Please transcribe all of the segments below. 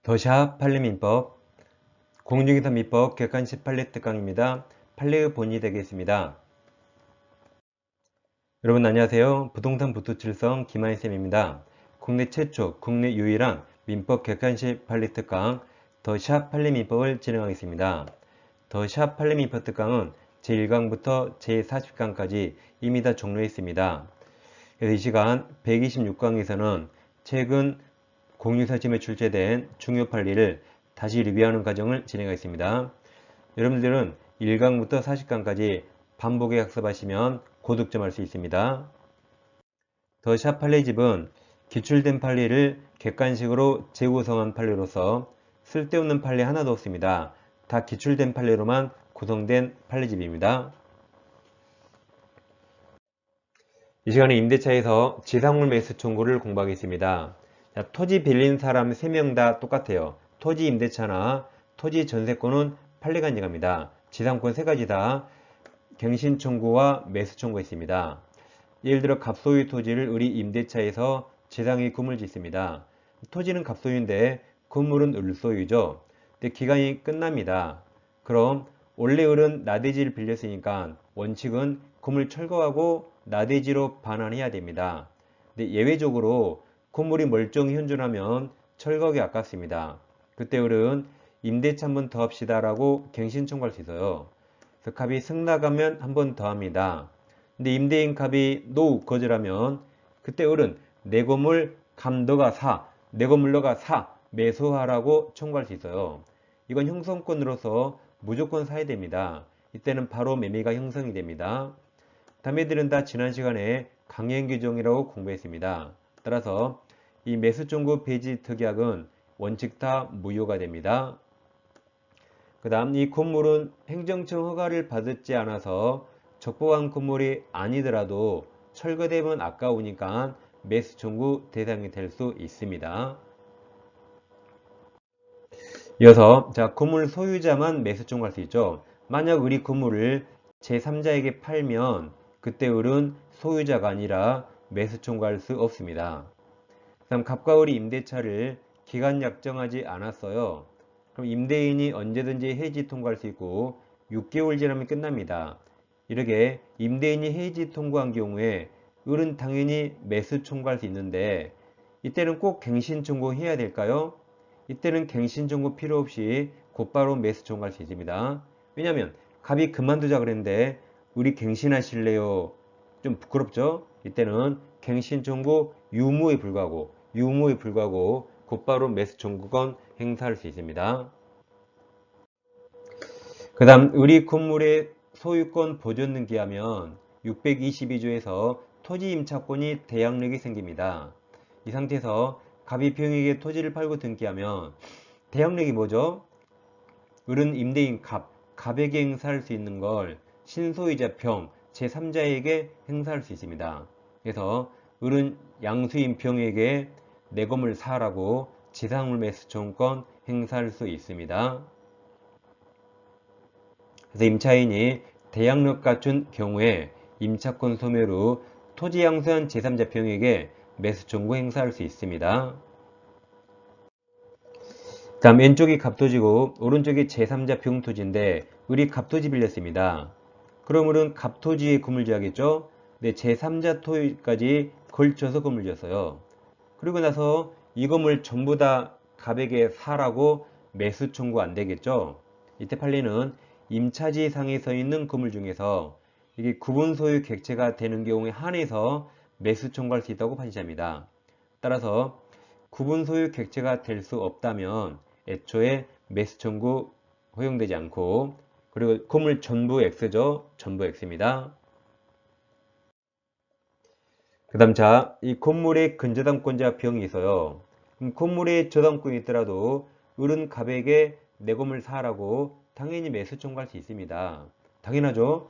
더샵 판례민법 공인중개사 민법 객관식 판례 특강입니다. 판례의 본이 되겠습니다. 여러분 안녕하세요. 부동산 부투칠성 김하인쌤입니다. 국내 최초, 국내 유일한 민법 객관식 판례 특강 더샵 판례민법을 진행하겠습니다. 더샵 판례민법 특강은 제1강부터 제40강까지 이미 다 종료했습니다. 그래서 이 시간 126강에서는 최근 공유사심에 출제된 중요 판례를 다시 리뷰하는 과정을 진행하겠습니다. 여러분들은 1강부터 40강까지 반복에 학습하시면 고득점할 수 있습니다. 더샵 판례집은 기출된 판례를 객관식으로 재구성한 판례로서 쓸데없는 판례 하나도 없습니다. 다 기출된 판례로만 구성된 판례집입니다. 이 시간에 임대차에서 지상물 매수 청구를 공부하겠습니다. 자, 토지 빌린 사람 3명 다 똑같아요. 토지 임대차나 토지 전세권은 판례가 인정합니다. 지상권 3가지 다 갱신 청구와 매수 청구가 있습니다. 예를 들어 갑소유 토지를 우리 임대차에서 지상이 건물 짓습니다. 토지는 갑소유인데 건물은 을소유죠. 근데 기간이 끝납니다. 그럼 원래 을은 나대지를 빌렸으니까 원칙은 건물 철거하고 나대지로 반환해야 됩니다. 근데 예외적으로 건물이 멀쩡히 현존하면 철거하기 아깝습니다. 그때 을은 임대차 한 번 더 합시다 라고 갱신 청구할 수 있어요. 그래서 갑이 승낙하면 한 번 더 합니다. 근데 임대인 갑이 노 거절하면 그때 을은 내 건물 감 너가 사, 내 건물 너가 사, 매수하라고 청구할 수 있어요. 이건 형성권으로서 무조건 사야 됩니다. 이때는 바로 매매가 형성이 됩니다. 다음에들은 다 지난 시간에 강행 규정이라고 공부했습니다. 따라서 이 매수 청구 폐지 특약은 원칙 다 무효가 됩니다. 그 다음 이 건물은 행정청 허가를 받지 않아서 적법한 건물이 아니더라도 철거되면 아까우니까 매수 청구 대상이 될 수 있습니다. 이어서 건물 소유자만 매수 청구할 수 있죠. 만약 우리 건물을 제3자에게 팔면 그때 을은 소유자가 아니라 매수 청구할 수 없습니다. 다음 갑과 을이 임대차를 기간 약정하지 않았어요. 그럼 임대인이 언제든지 해지 통고할 수 있고 6개월 지나면 끝납니다. 이렇게 임대인이 해지 통고한 경우에 을은 당연히 매수 청구할 수 있는데 이때는 꼭 갱신 청구해야 될까요? 이때는 갱신 청구 필요 없이 곧바로 매수 청구할 수 있습니다. 왜냐하면 갑이 그만두자 그랬는데 우리 갱신하실래요? 좀 부끄럽죠? 이때는 갱신 청구 유무에 불구하고 곧바로 매수 청구권 행사할 수 있습니다. 그 다음 우리 건물의 소유권 보존 등기하면 622조에서 토지 임차권이 대항력이 생깁니다. 이 상태에서 갑이 병에게 토지를 팔고 등기하면 대항력이 뭐죠? 을은 임대인 갑에게 행사할 수 있는 걸 신소유자 병, 제3자에게 행사할 수 있습니다. 그래서 을은 양수인 병에게 내 건물 사라고 지상물 매수 청구권 행사할 수 있습니다. 그래서 임차인이 대항력 갖춘 경우에 임차권 소멸 후 토지 양수한 제3자 병에게 매수 청구 행사할 수 있습니다. 다음 왼쪽이 갑토지고 오른쪽이 제3자 병토지인데 을이 갑토지 빌렸습니다. 그럼 을은 갑토지에 건물 지어야겠죠? 네, 제3자 토지까지 걸쳐서 건물 지었어요. 그리고 나서 이 건물 전부 다 갑에게 사라고 매수 청구 안 되겠죠? 이때 판례는 임차지상에 서 있는 건물 중에서 이게 구분 소유 객체가 되는 경우에 한해서 매수 청구할 수 있다고 판시합니다. 따라서 구분 소유 객체가 될 수 없다면 애초에 매수 청구 허용되지 않고 그리고 건물 전부 X죠. 전부 X입니다. 그 다음 이 건물에 근저당권자 병이 있어요. 그럼 건물에 저당권이 있더라도 을은 갑에게 내 건물 사라고 당연히 매수 청구할 수 있습니다. 당연하죠.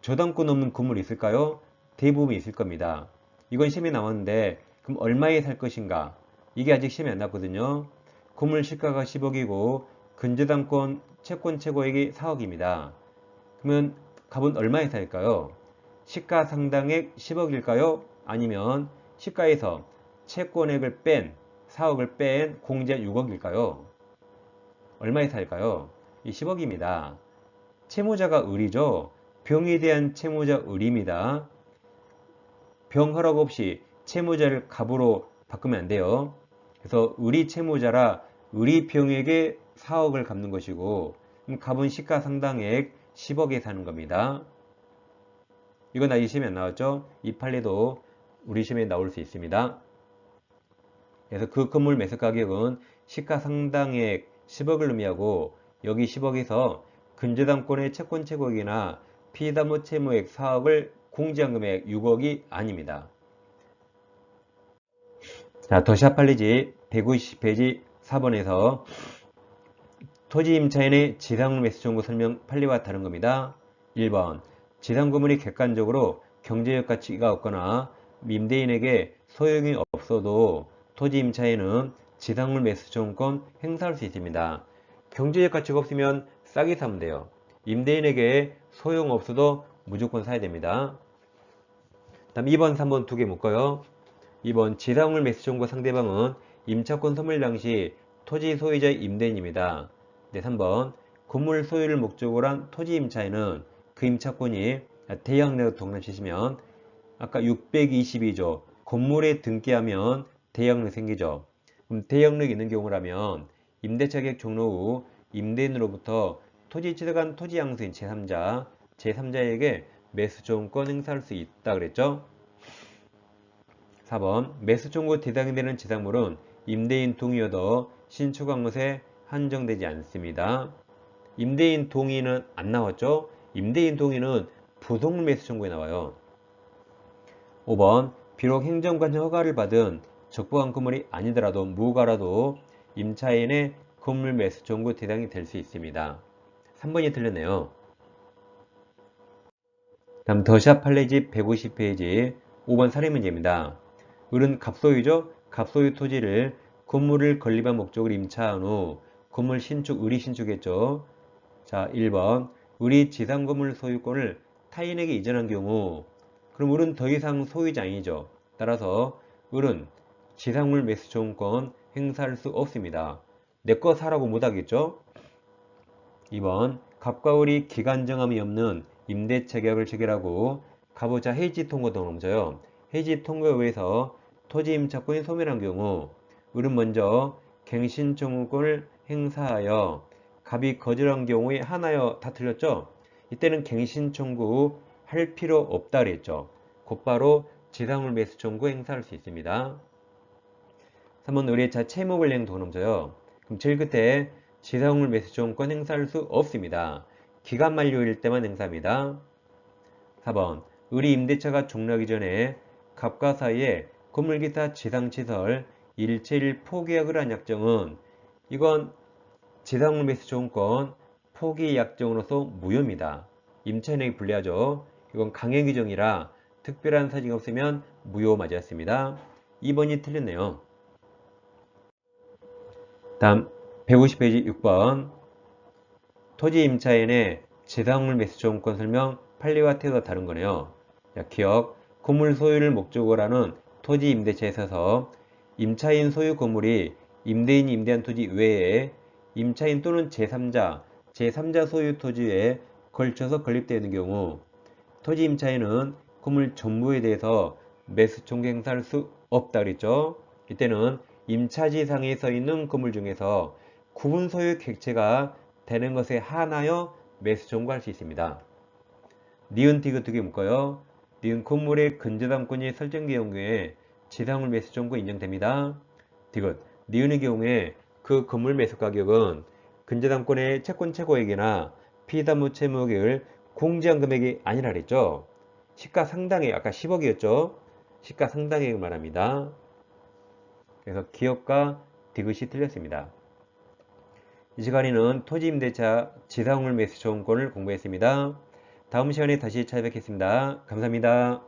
저당권 없는 건물이 있을까요? 대부분 있을 겁니다. 이건 시험에 나왔는데 그럼 얼마에 살 것인가? 이게 아직 시험에 안 났거든요. 건물 시가가 10억이고 근저당권 채권 최고액이 4억입니다. 그러면 갑은 얼마에 살까요? 시가 상당액 10억일까요? 아니면 시가에서 채권액을 뺀 4억을 뺀 공제 6억일까요? 얼마의 차일까요? 이 10억입니다. 채무자가 을이죠. 병에 대한 채무자 을입니다. 병 허락 없이 채무자를 갑으로 바꾸면 안 돼요. 그래서 을이 채무자라 을이 병에게 4억을 갚는 것이고 갑은 시가상당액 10억에 사는 겁니다. 이건 이 시험에 안 나왔죠? 이 판례도 우리 시험에 나올 수 있습니다. 그래서 그 건물 매수 가격은 시가상당액 10억을 의미하고 여기 10억에서 근저당권의 채권 최고액이나 피담보 채무액 4억을 공제한 금액 6억이 아닙니다. 자, 더샵 판례지 150페이지 4번에서 토지 임차인의 지상물 매수 청구 설명 판례와 다른 겁니다. 1번 지상 건물이 객관적으로 경제적 가치가 없거나 임대인에게 소용이 없어도 토지 임차인은 지상물 매수 청구권 행사할 수 있습니다. 경제적 가치가 없으면 싸게 사면 돼요. 임대인에게 소용 없어도 무조건 사야 됩니다. 다음 2번, 3번 두 개 묶어요. 2번 지상물 매수 청구 상대방은 임차권 선물 당시 토지 소유자의 임대인입니다. 네, 3번 건물 소유를 목적으로 한 토지 임차인은 그 임차권이 대양력 동남치시면 아까 622조 건물에 등기하면 대양력 생기죠. 그럼 대양력 있는 경우라면 임대차 계획 종료 후 임대인으로부터 토지 취득한 토지 양수인 제3자에게 매수 청구권 행사할 수 있다 그랬죠. 4번 매수 청구 대상이 되는 지상물은 임대인 동의여도 신축 항목에 한정되지 않습니다. 임대인 동의는 안 나왔죠? 임대인 동의는 부속물 매수 청구에 나와요. 5번 비록 행정관청 허가를 받은 적법한 건물이 아니더라도 무가라도 임차인의 건물 매수 청구 대상이 될 수 있습니다. 3번이 틀렸네요. 다음 더샵 판례집 150페이지 5번 사례 문제입니다. 을은 갑소유죠. 갑소유 토지를 건물을 건립한 목적으로 임차한 후 건물 신축, 을이 신축했죠. 자, 1번 을이 지상건물 소유권을 타인에게 이전한 경우 그럼 을은 더 이상 소유자 아니죠. 따라서 을은 지상물 매수 청구권 행사할 수 없습니다. 내 거 사라고 못하겠죠. 2번 갑과 을이 기간 정함이 없는 임대차 계약을 체결하고 가부자 해지 통고 등을 넘쳐요. 해지 통고에 의해서 토지 임차권이 소멸한 경우 을은 먼저 갱신 청구권을 행사하여 갑이 거절한 경우에 하나여 다 틀렸죠? 이때는 갱신 청구 할 필요 없다 그랬죠. 곧바로 지상물 매수 청구 행사할 수 있습니다. 3번 의뢰차 채무불이행 등을 넘쳐요. 그럼 제일 끝에 지상물 매수 청구권 행사할 수 없습니다. 기간 만료일 때만 행사합니다. 4번 을이 임대차가 종료하기 전에 갑과 사이에 건물 기타 지상시설 일체일 포기약을 한 약정은 이건 지상물 매수 청구권 포기 약정으로서 무효입니다. 임차인에게 불리하죠. 이건 강행 규정이라 특별한 사정이 없으면 무효 맞았습니다. 2번이 틀렸네요. 다음 150페이지 6번 토지 임차인의 지상물 매수 청구권 설명 판례와 태도가 다른 거네요. 자, 기억 건물 소유를 목적으로 하는 토지 임대차에 있어서 임차인 소유 건물이 임대인이 임대한 토지 외에 임차인 또는 제3자 소유 토지에 걸쳐서 건립되어 있는 경우 토지 임차인은 건물 전부에 대해서 매수 청구 행사할 수 없다 그랬죠. 이때는 임차지상에 서 있는 건물 중에서 구분 소유 객체가 되는 것에 한하여 매수 청구할 수 있습니다. 니은 디귿 두 개 묶어요. 니은 건물의 근저당권이 설정된 경우에 지상물 매수 청구 인정됩니다. 디귿 니은의 경우에 그 건물 매수 가격은 근저당권의 채권 최고액이나 피담보 채무액을 공제한 금액이 아니라 그랬죠. 시가상당액 아까 10억이었죠. 시가상당액을 말합니다. 그래서 기억과 디귿이 틀렸습니다. 이 시간에는 토지임대차 지상물 매수 청구권을 공부했습니다. 다음 시간에 다시 찾아뵙겠습니다. 감사합니다.